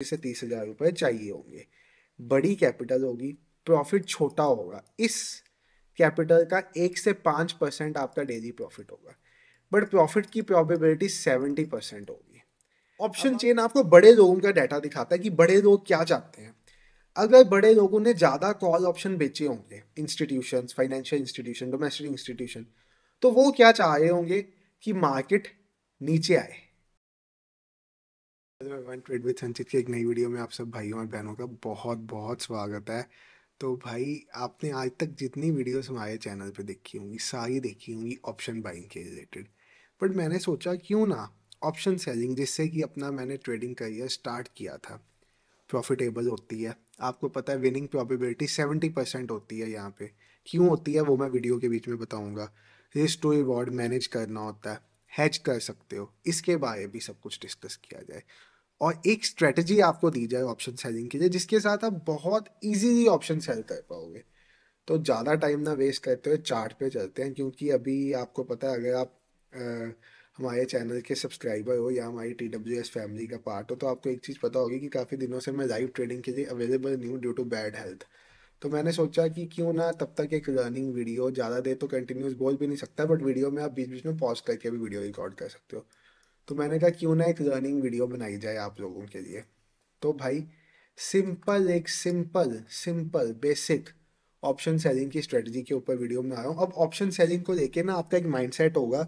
से 30,000 रुपये चाहिए होंगे। बड़ी कैपिटल होगी, प्रॉफिट छोटा होगा। इस कैपिटल का 1 से 5% आपका डेली प्रॉफिट होगा, बट प्रॉफिट की प्रोबेबिलिटी 70% होगी। ऑप्शन चेन आपको बड़े लोगों का डाटा दिखाता है कि बड़े लोग क्या चाहते हैं। अगर बड़े लोगों ने ज़्यादा कॉल ऑप्शन बेचे होंगे, institutions, financial institution, domestic institution, तो वो क्या चाह रहे होंगे कि मार्केट नीचे आए। वन ट्रेड विद संचित की एक नई वीडियो में आप सब भाइयों और बहनों का बहुत बहुत स्वागत है। तो भाई, आपने आज तक जितनी वीडियोस हमारे चैनल पे देखी होंगी, सारी देखी होंगी ऑप्शन बाइंग के रिलेटेड। बट मैंने सोचा क्यों ना ऑप्शन सेलिंग, जिससे कि अपना मैंने ट्रेडिंग करियर स्टार्ट किया था, प्रॉफिटेबल होती है। आपको पता है विनिंग प्रोबेबिलिटी 70% होती है यहाँ पे। क्यों होती है वो मैं वीडियो के बीच में बताऊँगा। रिस्क टू रिवॉर्ड मैनेज करना होता है, हैज कर सकते हो, इसके बारे भी सब कुछ डिस्कस किया जाए और एक स्ट्रेटजी आपको दी जाए ऑप्शन सेलिंग के लिए, जिसके साथ आप बहुत इजीली ऑप्शन सेल कर पाओगे। तो ज़्यादा टाइम ना वेस्ट करते हुए चार्ट पे चलते हैं, क्योंकि अभी आपको पता है, अगर आप हमारे चैनल के सब्सक्राइबर हो या हमारी TWS फैमिली का पार्ट हो, तो आपको एक चीज़ पता होगी कि काफ़ी दिनों से मैं लाइव ट्रेडिंग के लिए अवेलेबल नहीं हूँ ड्यू टू बैड हेल्थ। तो मैंने सोचा कि क्यों ना तब तक एक लर्निंग वीडियो, ज़्यादा देर तो कंटिन्यूस बोल भी नहीं सकता, बट वीडियो में आप बीच बीच में पॉज करके भी वीडियो रिकॉर्ड कर सकते हो। तो मैंने कहा क्यों ना एक लर्निंग वीडियो बनाई जाए आप लोगों के लिए। तो भाई, एक simple simple basic option selling की स्ट्रेटजी के ऊपर वीडियो बना रहा हूँ। अब ऑप्शन सेलिंग को लेके ना आपका एक माइंडसेट होगा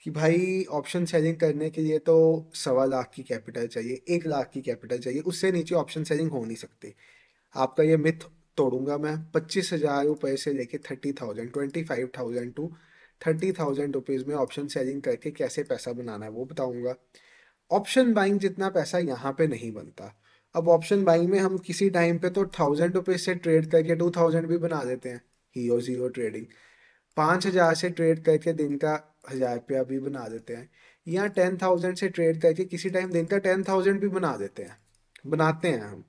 कि भाई ऑप्शन सेलिंग करने के लिए तो 1.25 लाख की कैपिटल चाहिए, 1 लाख की कैपिटल चाहिए, उससे नीचे ऑप्शन सेलिंग हो नहीं सकती। आपका ये मिथ तोड़ूंगा मैं। 25,000 रुपये से लेके 30,000, 25,000 टू 30,000 रुपीज़ में ऑप्शन सेलिंग करके कैसे पैसा बनाना है वो बताऊंगा। ऑप्शन बाइंग जितना पैसा यहाँ पे नहीं बनता। अब ऑप्शन बाइंग में हम किसी टाइम पे तो 1,000 रुपीज़ से ट्रेड करके 2,000 भी बना देते हैं। हीरो जीरो ट्रेडिंग 5,000 से ट्रेड करके दिन का 1,000 रुपया भी बना देते हैं, या 10,000 से ट्रेड करके किसी टाइम दिन का 10,000 भी बना देते हैं, बनाते हैं हम।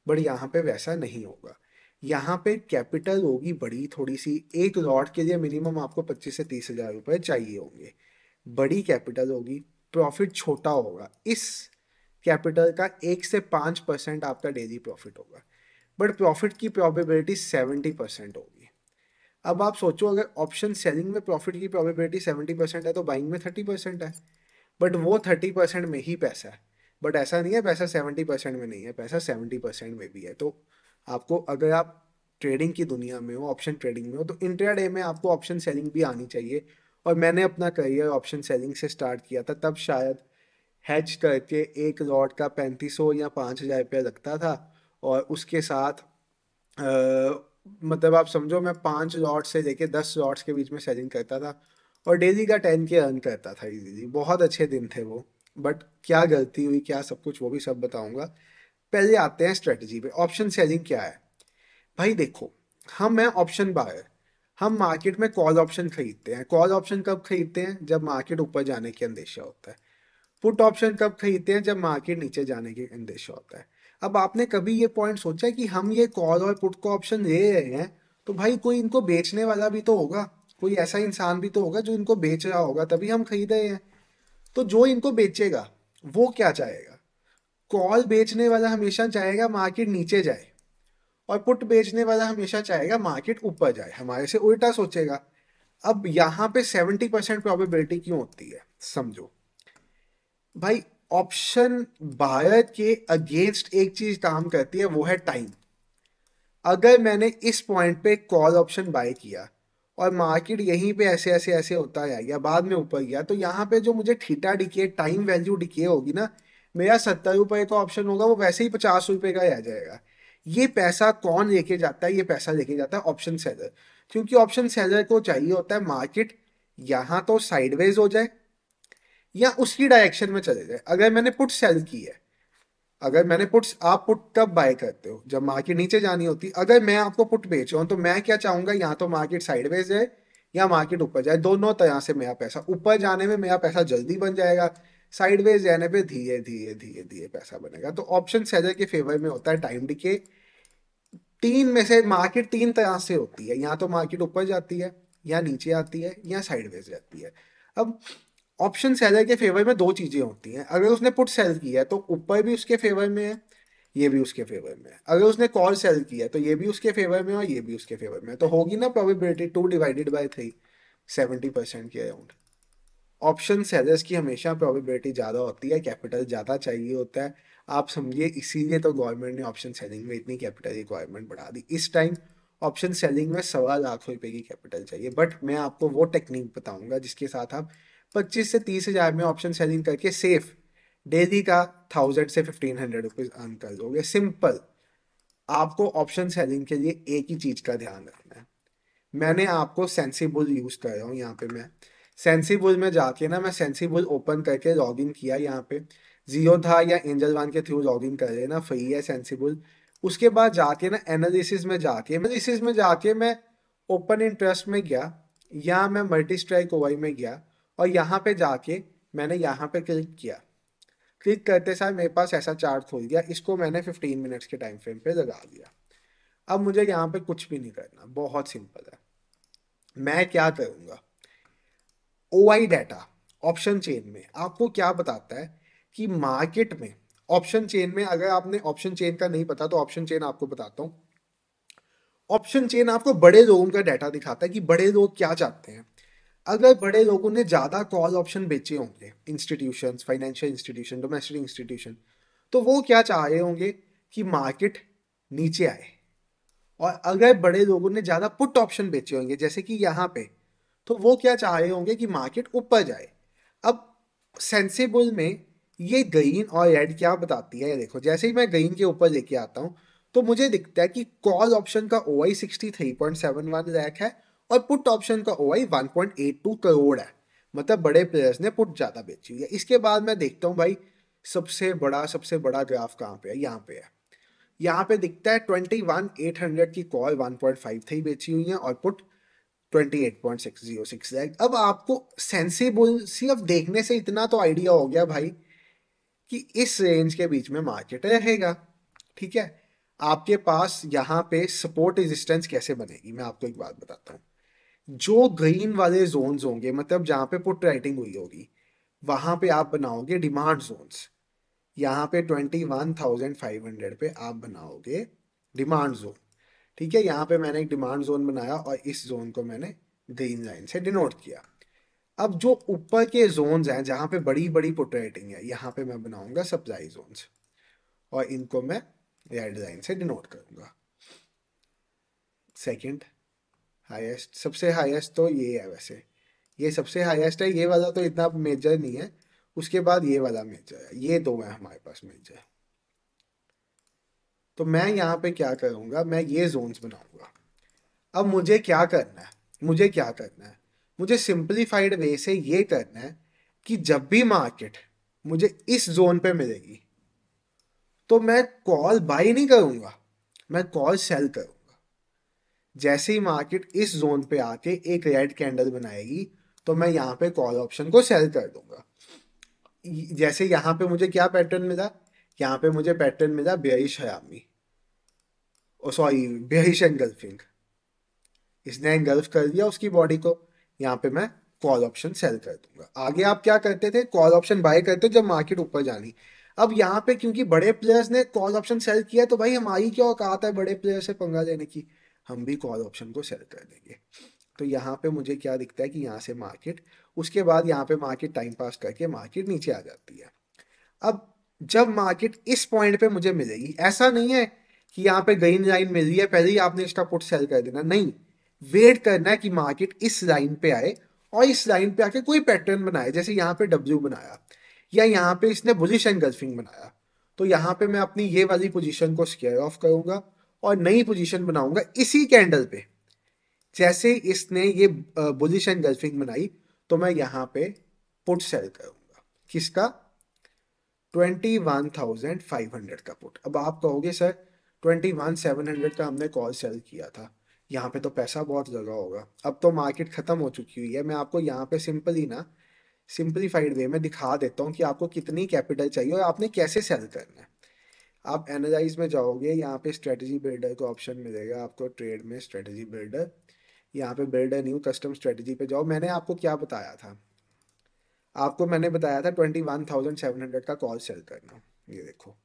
बट यहाँ पे वैसा नहीं होगा। यहाँ पे कैपिटल होगी बड़ी थोड़ी सी। एक लॉट के लिए मिनिमम आपको 25 से 30,000 रुपये चाहिए होंगे। बड़ी कैपिटल होगी, प्रॉफिट छोटा होगा। इस कैपिटल का 1 से 5% आपका डेली प्रॉफिट होगा, बट प्रॉफिट की प्रोबेबिलिटी 70% होगी। अब आप सोचो, अगर ऑप्शन सेलिंग में प्रॉफिट की प्रोबेबिलिटी 70% है तो बाइंग में 30% है, बट वो 30% में ही पैसा है। बट ऐसा नहीं है पैसा 70% में नहीं है, पैसा 70% में भी है। तो आपको, अगर आप ट्रेडिंग की दुनिया में हो, ऑप्शन ट्रेडिंग में हो, तो इंट्राडे में आपको ऑप्शन सेलिंग भी आनी चाहिए। और मैंने अपना करियर ऑप्शन सेलिंग से स्टार्ट किया था, तब शायद हैच करके एक लॉट का 3500 या 5,000 रुपया लगता था। और उसके साथ मतलब आप समझो, मैं 5 लॉट से लेके 10 लॉट्स के बीच में सेलिंग करता था और डेली का 10K अर्न करता था इजीली। बहुत अच्छे दिन थे वो। बट क्या गलती हुई, क्या सब कुछ, वो भी सब बताऊंगा। पहले आते हैं स्ट्रेटजी पे। ऑप्शन सेलिंग क्या है भाई? देखो, हम हैं ऑप्शन बायर। हम मार्केट में कॉल ऑप्शन खरीदते हैं। कॉल ऑप्शन कब खरीदते हैं? जब मार्केट ऊपर जाने की अंदेशा होता है। पुट ऑप्शन कब खरीदते हैं? जब मार्केट नीचे जाने की अंदेशा होता है। अब आपने कभी ये पॉइंट सोचा है कि हम ये कॉल और पुट को ऑप्शन ले रहे हैं, तो भाई कोई इनको बेचने वाला भी तो होगा, कोई ऐसा इंसान भी तो होगा जो इनको बेच रहा होगा, तभी हम खरीद रहे हैं। तो जो इनको बेचेगा वो क्या चाहेगा? कॉल बेचने वाला हमेशा चाहेगा मार्केट नीचे जाए, और पुट बेचने वाला हमेशा चाहेगा मार्केट ऊपर जाए, हमारे से उल्टा सोचेगा। अब यहाँ पे 70% प्रोबेबिलिटी क्यों होती है, समझो भाई। ऑप्शन बायर के अगेंस्ट एक चीज काम करती है, वो है टाइम। अगर मैंने इस पॉइंट पे कॉल ऑप्शन बाय किया और मार्केट यहीं पे ऐसे ऐसे ऐसे होता है या बाद में ऊपर गया, तो यहाँ पे जो मुझे theta decay, time value decay होगी ना, मेरा 70 रुपये का ऑप्शन होगा, वो वैसे ही 50 रुपये का आ जाएगा। ये पैसा कौन लेके जाता है? ये पैसा लेके जाता है ऑप्शन सेलर। क्योंकि ऑप्शन सेलर को चाहिए होता है मार्केट यहाँ तो साइडवेज हो जाए या उसकी डायरेक्शन में चले जाए। अगर मैंने पुट सेल की है, अगर मैंने पुट्स, आप पुट कब बाय करते हो? जब मार्केट नीचे जानी होती। अगर मैं आपको पुट बेच रहा हूं तो मैं क्या चाहूंगा? या तो मार्केट साइडवेज जाए या मार्केट ऊपर जाए। दोनों तरह से मेरा पैसा, ऊपर जाने में मेरा पैसा जल्दी बन जाएगा, साइडवेज जाने पे धीरे धीरे धीरे धीरे पैसा बनेगा। तो ऑप्शन सेलर के फेवर में होता है टाइम डिके। तीन में से मार्केट तीन तरह से होती है, या तो मार्केट ऊपर जाती है, या नीचे आती है, या साइडवेज जाती है। अब ऑप्शन सेलर के फेवर में दो चीजें होती हैं। अगर उसने पुट सेल किया है तो ऊपर भी उसके फेवर में है, ये भी उसके फेवर में है। अगर उसने कॉल सेल किया तो ये भी उसके फेवर में और ये भी उसके फेवर में है, तो होगी ना प्रोबेबिलिटी 2/3, 70% के अराउंड। ऑप्शन सेलर्स की हमेशा प्रोबेबिलिटी ज़्यादा होती है, कैपिटल ज़्यादा चाहिए होता है। आप समझिए इसीलिए तो गवर्नमेंट ने ऑप्शन सेलिंग में इतनी कैपिटल रिक्वायरमेंट बढ़ा दी। इस टाइम ऑप्शन सेलिंग में 1.25 लाख रुपए की कैपिटल चाहिए, बट मैं आपको वो टेक्निक बताऊंगा जिसके साथ आप 25 से 30 हज़ार में ऑप्शन सेलिंग करके सेफ डेली का 1,000 से 1,500 रुपीज अर्न कर दोगे। सिंपल। आपको ऑप्शन सेलिंग के लिए एक ही चीज का ध्यान रखना है। मैंने आपको सेंसिबल यूज कर रहा हूँ यहाँ पे। मैं सेंसिबल में जाके ना, मैं सेंसिबल ओपन करके लॉग इन किया। यहाँ पे जियो था या एंजल वन के थ्रू लॉग इन कर रहे ना, फ्री है सेंसिबल। उसके बाद जाके ना एनालिसिस में जाके मैं ओपन इंटरेस्ट में गया, या मैं मल्टी स्ट्राइक ओवाई में गया, और यहाँ पे जाके मैंने यहाँ पे क्लिक किया। क्लिक करते सार मेरे पास ऐसा चार्ट खोल दिया। इसको मैंने 15 मिनट्स के टाइम फ्रेम पे लगा दिया। अब मुझे यहाँ पे कुछ भी नहीं करना, बहुत सिंपल है। मैं क्या करूँगा, ओआई डाटा ऑप्शन चेन में आपको क्या बताता है कि मार्केट में, ऑप्शन चेन में, अगर आपने ऑप्शन चेन का नहीं पता तो ऑप्शन चेन आपको बताता हूँ। ऑप्शन चेन आपको बड़े लोगों का डाटा दिखाता है कि बड़े लोग क्या चाहते हैं। अगर बड़े लोगों ने ज्यादा कॉल ऑप्शन बेचे होंगे, institutions, financial institution, domestic institution, तो वो क्या चाह रहे होंगे कि मार्केट नीचे आए। और अगर बड़े लोगों ने ज्यादा पुट ऑप्शन बेचे होंगे जैसे कि यहाँ पे, तो वो क्या चाह रहे होंगे कि मार्केट ऊपर जाए। अब सेंसिबल में ये ग्रीन और रेड क्या बताती है, देखो जैसे ही मैं ग्रीन के ऊपर लेके आता हूँ तो मुझे दिखता है कि कॉल ऑप्शन का ओआई 63.71 लाख है और पुट ऑप्शन का ओआई 1.82 करोड़ है। मतलब बड़े प्लेयर्स ने पुट ज्यादा बेची हुई है। इसके बाद मैं देखता हूँ भाई सबसे बड़ा ग्राफ कहाँ पे है, यहाँ पे है। यहाँ पे दिखता है 21,800 की कॉल 1.53 बेची हुई है और पुट 28.606 लाख। अब आपको सेंसिबल सिर्फ देखने से इतना तो आइडिया हो गया भाई कि इस रेंज के बीच में मार्केट रहेगा। ठीक है। आपके पास यहाँ पे सपोर्ट रेजिस्टेंस कैसे बनेगी, मैं आपको एक बात बताता हूँ। जो ग्रीन वाले जोन्स होंगे, मतलब जहाँ पे पुट राइटिंग हुई होगी, वहां पे आप बनाओगे डिमांड जोन्स। यहाँ पे 21,500 पे आप बनाओगे डिमांड जोन। ठीक है। यहाँ पे मैंने एक डिमांड जोन बनाया और इस जोन को मैंने ग्रीन लाइन से डिनोट किया। अब जो ऊपर के जोन्स हैं जहाँ पे बड़ी बड़ी पुट रेटिंग है, यहाँ पे मैं बनाऊंगा सप्लाई जोन्स और इनको मैं रेड लाइन से डिनोट करूंगा। सेकंड हाईएस्ट, सबसे हाईएस्ट तो ये है वैसे, ये सबसे हाईएस्ट है। ये वाला तो इतना मेजर नहीं है, उसके बाद ये वाला मेजर है। ये दो है हमारे पास मेजर। तो मैं यहाँ पे क्या करूँगा, मैं ये जोन्स बनाऊंगा। अब मुझे सिंप्लीफाइड वे से ये करना है कि जब भी मार्केट मुझे इस जोन पे मिलेगी तो मैं कॉल बाई नहीं करूंगा, मैं कॉल सेल करूंगा। जैसे ही मार्केट इस जोन पे आके एक रेड कैंडल बनाएगी तो मैं यहाँ पे कॉल ऑप्शन को सेल कर दूंगा। जैसे यहाँ पे मुझे क्या पैटर्न मिला, यहाँ पे मुझे पैटर्न मिला बेयरिश हयामी, ओ सॉरी बेयरिश एंगल्फिंग। इसने एंगल्फ कर दिया उसकी बॉडी को, यहाँ पे मैं कॉल ऑप्शन सेल कर दूंगा। आगे आप क्या करते थे, कॉल ऑप्शन बाय करते जब मार्केट ऊपर जानी। अब यहाँ पे क्योंकि बड़े प्लेयर्स ने कॉल ऑप्शन सेल किया तो भाई हमारी क्या औकात है बड़े प्लेयर से पंगा लेने की, हम भी कॉल ऑप्शन को सेल कर देंगे। तो यहाँ पे मुझे क्या दिखता है कि यहाँ से मार्केट, उसके बाद यहाँ पे मार्केट टाइम पास करके मार्केट नीचे आ जाती है। अब जब मार्केट इस पॉइंट पे मुझे मिलेगी, ऐसा नहीं है कि यहाँ पे ग्रीन लाइन मिल रही है पहले ही आपने इसका पुट सेल कर देना, नहीं। वेट करना है कि मार्केट इस लाइन पे आए और इस लाइन पे आके कोई पैटर्न बनाए, जैसे यहाँ पे डब्ल्यू बनाया या यहाँ पे इसने बुलिश एंगल्फिंग बनाया, तो यहाँ पे मैं अपनी ये वाली पोजीशन को स्क्वायर ऑफ करूंगा और नई पोजीशन बनाऊंगा इसी कैंडल पे। जैसे इसने ये बुलिश एंगल्फिंग बनाई तो मैं यहाँ पे पुट सेल करूंगा। किसका, 21,500 का पुट। अब आप कहोगे सर 21,700 का हमने कॉल सेल किया था, यहाँ पे तो पैसा बहुत लगा होगा। अब तो मार्केट खत्म हो चुकी हुई है, मैं आपको यहाँ पे सिंपली ना सिंप्लीफाइड वे में दिखा देता हूँ कि आपको कितनी कैपिटल चाहिए और आपने कैसे सेल करना है। आप एनालाइज में जाओगे, यहाँ पे स्ट्रेटजी बिल्डर का ऑप्शन मिलेगा आपको, ट्रेड में स्ट्रेटजी बिल्डर, यहाँ पे बिल्डर न्यू कस्टम स्ट्रेटजी पे जाओ। मैंने आपको क्या बताया था, आपको मैंने बताया था 21,700 का कॉल सेल करना। ये देखो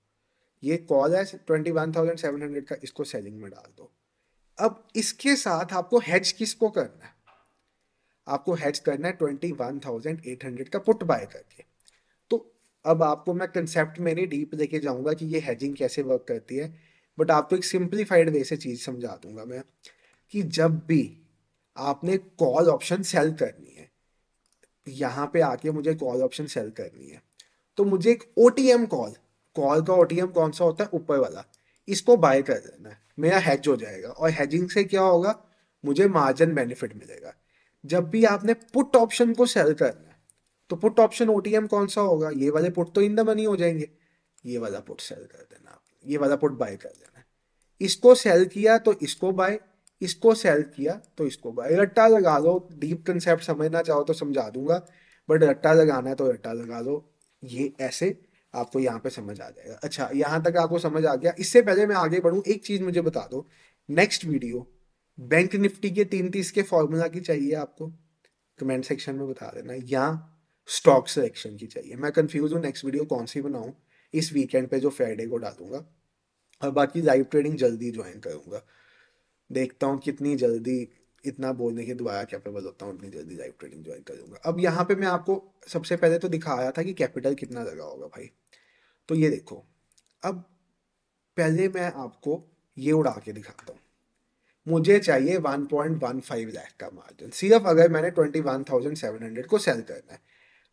ये कॉल है 21,700 का, इसको सेलिंग में डाल दो। अब इसके साथ आपको हेज किसको करना है? आपको हेज करना है 21,800 का पुट बाय करके। तो अब आपको मैं कंसेप्ट में नहीं डीप लेके जाऊंगा कि ये हेजिंग कैसे वर्क करती है, बट आपको एक सिंप्लीफाइड वे से चीज समझा दूंगा मैं, कि जब भी आपने कॉल ऑप्शन सेल करनी है, यहाँ पे आके मुझे कॉल ऑप्शन सेल करनी है, तो मुझे एक ओटीएम कॉल, कॉल का ओटीएम कौन सा होता है? ऊपर वाला, इसको बाय कर देना है, मेरा हेज हो जाएगा। और हेजिंग से क्या होगा? मुझे मार्जिन बेनिफिट मिलेगा। जब भी आपने पुट ऑप्शन को सेल करना है, तो पुट ऑप्शन ओटीएम कौन सा होगा? ये वाले पुट तो इन द मनी हो जाएंगे, ये वाला पुट सेल कर देना आप, ये वाला पुट बाय कर देना। इसको सेल किया तो इसको बाय, इसको सेल किया तो इसको बाय। रट्टा लगा लो, डीप कंसेप्ट समझना चाहो तो समझा दूंगा, बट रट्टा लगाना है तो रट्टा लगा लो। ये ऐसे आपको यहाँ पे समझ आ जाएगा। अच्छा, यहाँ तक आपको समझ आ गया। इससे पहले मैं आगे बढ़ूँ, एक चीज मुझे बता दो, नेक्स्ट वीडियो बैंक निफ्टी के 330 के फॉर्मूला की चाहिए आपको? कमेंट सेक्शन में बता देना, या स्टॉक सिलेक्शन की चाहिए? मैं कंफ्यूज हूँ नेक्स्ट वीडियो कौन सी बनाऊँ, इस वीकेंड पे जो फ्राइडे को डालूंगा। और बाकी लाइव ट्रेडिंग जल्दी ज्वाइन करूंगा, देखता हूँ कितनी जल्दी, इतना बोलने के दोबारा कैपेबल होता हूँ, उतनी जल्दी लाइव ट्रेडिंग ज्वाइन करूंगा। अब यहाँ पे मैं आपको सबसे पहले तो दिखाया था कि कैपिटल कितना लगा होगा भाई। तो ये देखो, अब पहले मैं आपको ये उड़ा के दिखाता हूँ। मुझे चाहिए 1.15 लाख का मार्जिन, सिर्फ अगर मैंने 21,700 को सेल करना है।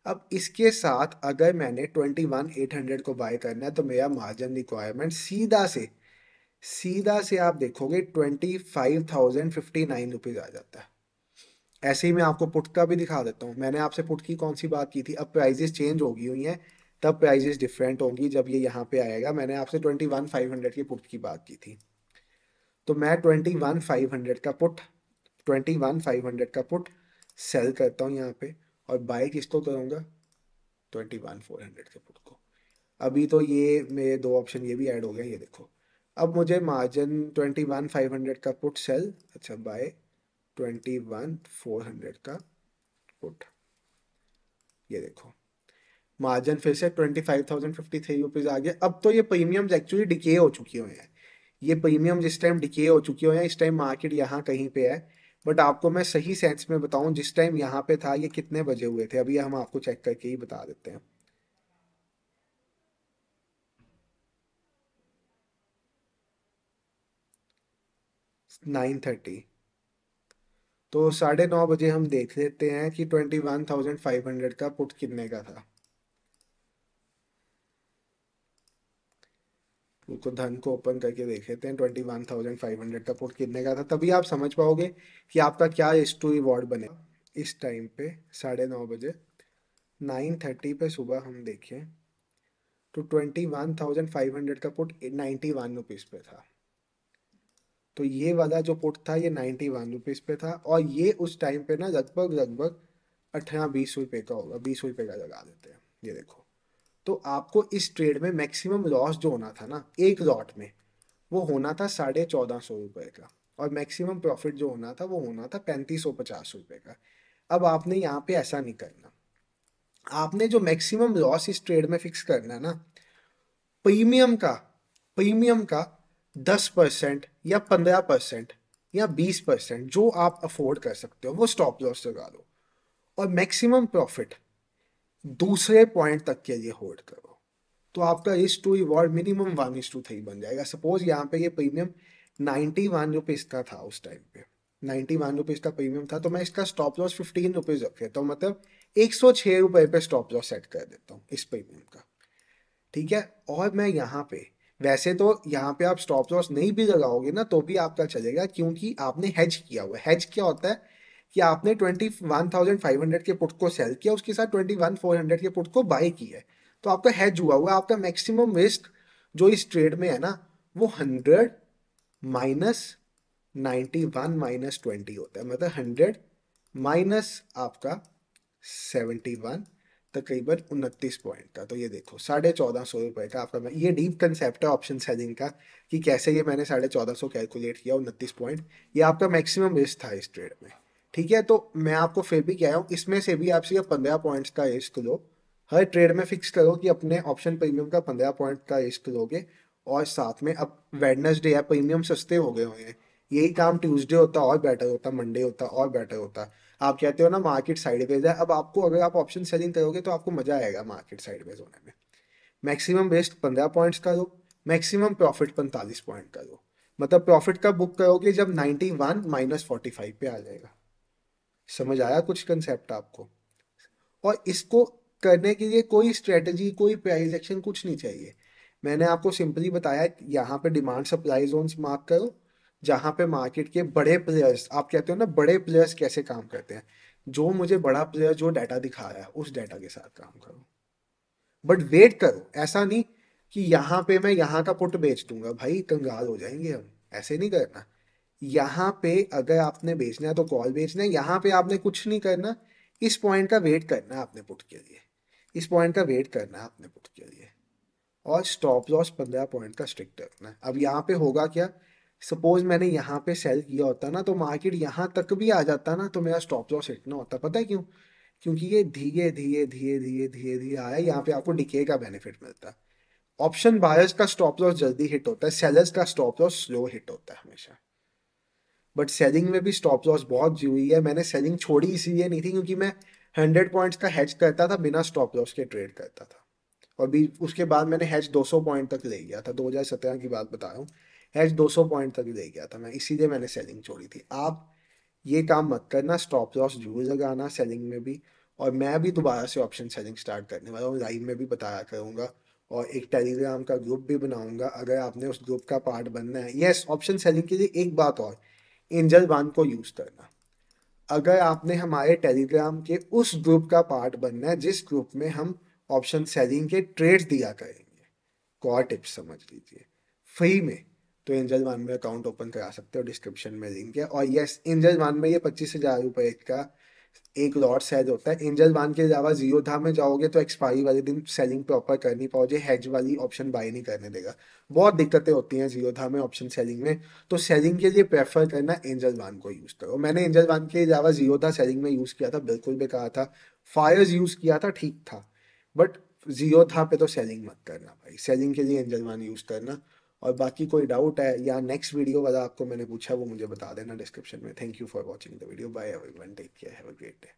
अब इसके साथ अगर मैंने 21,800 को बाय करना है, तो मेरा मार्जिन रिक्वायरमेंट सीधा से आप देखोगे 25,059 रुपीज आ जाता है। ऐसे ही मैं आपको पुट का भी दिखा देता हूँ। मैंने आपसे पुट की कौन सी बात की थी? अब प्राइजेस चेंज हो गई हुई हैं, तब प्राइजेस डिफरेंट होंगी जब ये यहाँ पे आएगा। मैंने आपसे 21,500 की पुट की बात की थी, तो मैं 21,500 का पुट, 21,500 का पुट सेल करता हूँ यहाँ पे, और बाय किसको करूँगा? 21,400 के पुट को। अभी तो ये मेरे दो ऑप्शन ये भी ऐड हो गए, ये देखो। अब मुझे मार्जिन 21,500 का पुट सेल, अच्छा बाय 21,400 का पुट, ये देखो मार्जिन फिर से 25,053 रुपीज आ गया। अब तो ये प्रीमियम्स एक्चुअली डिके हो चुकी हुए हैं, ये प्रीमियम जिस टाइम डिके हो चुके हुए हैं, इस टाइम मार्केट यहाँ कहीं पे है। बट आपको मैं सही सेंस में बताऊं, जिस टाइम यहाँ पे था ये कितने बजे हुए थे, अभी हम आपको चेक करके ही बता देते हैं। 9:30, तो 9:30 बजे हम देख लेते हैं कि 21,500 का पुट कितने का था। उसको धन को ओपन करके देख लेते हैं, 21,500 का पुट कितने का था, तभी आप समझ पाओगे कि आपका क्या रिस्क टू रिवॉर्ड बनेगा। इस टाइम पे 9:30 बजे, 9:30 पे सुबह हम देखें तो 21,500 का पुट 91 रुपीज़ पे था। तो ये वाला जो पुट था ये 91 रुपीज़ पे था, और ये उस टाइम पे ना लगभग लगभग 18-20 रुपये का होगा, 20 रुपये का लगा देते हैं, ये देखो। तो आपको इस ट्रेड में मैक्सिमम लॉस जो होना था ना एक लॉट में, वो होना था 1,450 रुपये का, और मैक्सिमम प्रॉफिट जो होना था वो होना था 3,550 रुपये का। अब आपने यहाँ पे ऐसा नहीं करना, आपने जो मैक्सिमम लॉस इस ट्रेड में फिक्स करना है ना, प्रीमियम का, प्रीमियम का 10% या 15% या 20% जो आप अफोर्ड कर सकते हो वो स्टॉप लॉस लगा लो, और मैक्सिमम प्रॉफिट दूसरे पॉइंट तक के लिए होल्ड करो। तो आपका रिस्क टू रिवॉर्ड मिनिमम 1:3 बन जाएगा। सपोज यहाँ पे ये प्रीमियम 91 रुपीज़ का था उस टाइम पे, 91 रुपीज़ का प्रीमियम था, तो मैं इसका स्टॉप लॉस 15 रुपीज़ रख देता हूँ, मतलब 106 रुपये पे स्टॉप लॉस सेट कर देता हूँ इस प्रीमियम का। ठीक है, और मैं यहाँ पे, वैसे तो यहाँ पे आप स्टॉप लॉस नहीं भी लगाओगे ना तो भी आपका चलेगा, क्योंकि आपने हेज किया हुआ है। हेज क्या होता है कि आपने 21,500 के पुट को सेल किया, उसके साथ 21,400 के पुट को बाय किया है, तो आपका हेज हुआ हुआ। आपका मैक्सिमम रिस्क जो इस ट्रेड में है ना, वो 100 माइनस 91 माइनस 20 होता है, मतलब 100 माइनस आपका 71, तकरीबन 29 पॉइंट का। तो ये देखो 1,450 रुपये का आपका, ये डीप कंसेप्ट है ऑप्शन सेलिंग का, कि कैसे ये मैंने 1,450 कैलकुलेट किया, 29 पॉइंट, ये आपका मैक्सिमम रिस्क था इस ट्रेड में। ठीक है, तो मैं आपको फिर भी कह रहा हूँ, इसमें से भी आप सिर्फ 15 पॉइंट्स का रिस्क लो, हर ट्रेड में फिक्स करो कि अपने ऑप्शन प्रीमियम का 15 पॉइंट का रिस्क लोगे, और साथ में अब वेडनेसडे है, प्रीमियम सस्ते हो गए हुए हैं। यही काम ट्यूसडे होता और बेटर होता, मंडे होता और बेटर होता। आप कहते हो ना मार्केट साइडवेज है, अब आपको अगर आप ऑप्शन सेलिंग करोगे तो आपको मजा आएगा मार्केट साइडवेज होने में। मैक्सिमम वेस्ट 15 पॉइंट्स का लो, मैक्सिमम प्रॉफिट 45 पॉइंट का लो। मतलब प्रॉफिट का बुक करोगे जब 91 -45 पे आ जाएगा। समझ आया कुछ कंसेप्ट आपको? और इसको करने के लिए कोई स्ट्रेटजी, कोई प्राइस एक्शन कुछ नहीं चाहिए। मैंने आपको सिंपली बताया यहाँ पे डिमांड सप्लाई जोन्स मार्क करो, जहाँ पे मार्केट के बड़े प्लेयर्स, आप कहते हो ना बड़े प्लेयर्स कैसे काम करते हैं, जो मुझे बड़ा प्लेयर जो डाटा दिखा रहा है उस डाटा के साथ काम करो। बट वेट करो, ऐसा नहीं कि यहाँ पे मैं यहाँ का पुट बेच दूंगा, भाई कंगाल हो जाएंगे हम। ऐसे नहीं करना। यहाँ पे अगर आपने बेचना है तो कॉल बेचना है, यहाँ पे आपने कुछ नहीं करना। इस पॉइंट का वेट करना है आपने पुट के लिए, इस पॉइंट का वेट करना है आपने पुट के लिए। और स्टॉप लॉस 15 पॉइंट का स्ट्रिक्ट रखना है। अब यहाँ पे होगा क्या, सपोज मैंने यहाँ पे सेल किया होता ना, तो मार्केट यहाँ तक भी आ जाता ना, तो मेरा स्टॉप लॉस हिट ना होता। पता है क्यों? क्योंकि ये धीरे धीरे धीरे धीरे धीरे धीरे आया, यहाँ पे आपको डिके का बेनिफिट मिलता है। ऑप्शन बायर्स का स्टॉप लॉस जल्दी हिट होता है, सेलर्स का स्टॉप लॉस स्लो हिट होता है हमेशा। बट सेलिंग में भी स्टॉप लॉस बहुत जरूरी है। मैंने सेलिंग छोड़ी इसीलिए नहीं थी क्योंकि मैं 100 पॉइंट्स का हेज करता था, बिना स्टॉप लॉस के ट्रेड करता था। और भी उसके बाद मैंने हैच 200 पॉइंट तक ले गया था, 2017 की बात बता रहा हूँ। हैच 200 पॉइंट तक ले गया था मैं, इसीलिए मैंने सेलिंग छोड़ी थी। आप ये काम मत करना, स्टॉप लॉस जरूर लगाना सेलिंग में भी। और मैं भी दोबारा से ऑप्शन सेलिंग स्टार्ट करने वाला हूँ, लाइव में भी बताया करूँगा। और एक टेलीग्राम का ग्रुप भी बनाऊंगा, अगर आपने उस ग्रुप का पार्ट बनना है। यस, ऑप्शन सेलिंग के लिए एक बात और, एंजल वन को यूज़ करना। अगर आपने हमारे टेलीग्राम के उस ग्रुप का पार्ट बनना है जिस ग्रुप में हम ऑप्शन सेलिंग के ट्रेड्स दिया करेंगे, कोर टिप्स समझ लीजिए, फ्री में, तो एंजल वन में अकाउंट ओपन करा सकते हो, डिस्क्रिप्शन में लिंक है। और यस, एंजल वन में ये 25,000 रुपये का एक लॉट सेल होता है। एंजल वन के अलावा जियो था में जाओगे तो एक्सपायरी वाले दिन सेलिंग प्रॉपर कर नहीं पाओगे, हेज वाली ऑप्शन बाय नहीं करने देगा। बहुत दिक्कतें होती हैं जियो था में ऑप्शन सेलिंग में। तो सेलिंग के लिए प्रेफर करना एंजल वन को यूज़ करो। मैंने एंजल वन के अलावा जियो था सेलिंग में यूज़ किया था, बिल्कुल बेकार था। फायर्स यूज़ किया था, ठीक था। बट जियो था पे तो सेलिंग मत करना भाई, सेलिंग के लिए एंजल वन यूज़ करना। और बाकी कोई डाउट है या नेक्स्ट वीडियो वाला आपको मैंने पूछा, वो मुझे बता देना डिस्क्रिप्शन में। Thank you for watching the video, bye everyone, take care, have a great day.